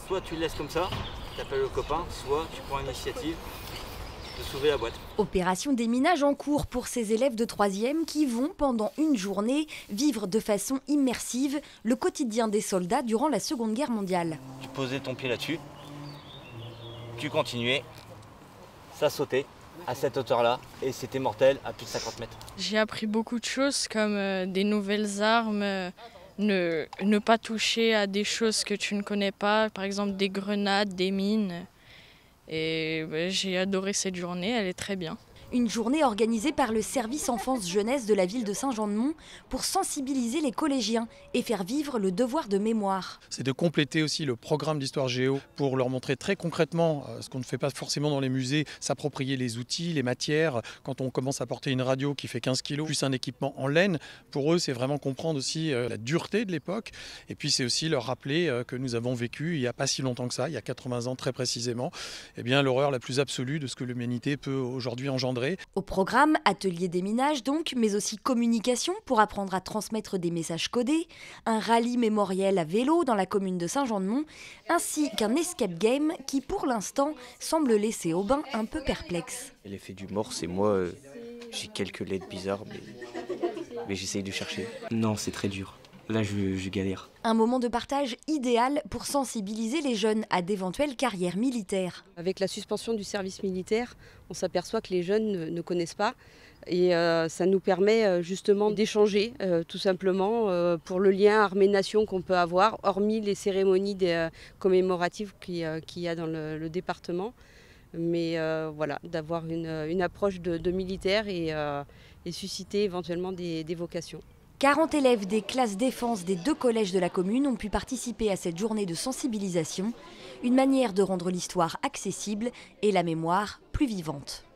soit tu le laisses comme ça, tu appelles le copain, soit tu prends l'initiative de soulever la boîte. Opération déminage en cours pour ces élèves de 3e qui vont, pendant une journée, vivre de façon immersive le quotidien des soldats durant la Seconde Guerre mondiale. Tu posais ton pied là-dessus, tu continuais, ça sautait à cette hauteur-là et c'était mortel à plus de 50 mètres. J'ai appris beaucoup de choses comme des nouvelles armes, ne pas toucher à des choses que tu ne connais pas, par exemple des grenades, des mines. Et j'ai adoré cette journée, elle est très bien. Une journée organisée par le service enfance-jeunesse de la ville de Saint-Jean-de-Mont pour sensibiliser les collégiens et faire vivre le devoir de mémoire. C'est de compléter aussi le programme d'histoire géo pour leur montrer très concrètement ce qu'on ne fait pas forcément dans les musées, s'approprier les outils, les matières. Quand on commence à porter une radio qui fait 15 kg plus un équipement en laine, pour eux c'est vraiment comprendre aussi la dureté de l'époque. Et puis c'est aussi leur rappeler que nous avons vécu il n'y a pas si longtemps que ça, il y a 80 ans très précisément, eh bien l'horreur la plus absolue de ce que l'humanité peut aujourd'hui engendrer. Au programme, atelier déminage donc, mais aussi communication pour apprendre à transmettre des messages codés, un rallye mémoriel à vélo dans la commune de Saint-Jean-de-Mont, ainsi qu'un escape game qui pour l'instant semble laisser Aubin un peu perplexe. L'effet du mort, c'est moi, j'ai quelques lettres bizarres, mais j'essaye de chercher. Non, c'est très dur. Là, je galère. Un moment de partage idéal pour sensibiliser les jeunes à d'éventuelles carrières militaires. Avec la suspension du service militaire, on s'aperçoit que les jeunes ne connaissent pas. Et ça nous permet justement d'échanger, tout simplement, pour le lien armée-nation qu'on peut avoir, hormis les cérémonies commémoratives qu'il y a dans le département. Mais voilà, d'avoir une approche de militaire et susciter éventuellement des vocations. 40 élèves des classes défense des 2 collèges de la commune ont pu participer à cette journée de sensibilisation, une manière de rendre l'histoire accessible et la mémoire plus vivante.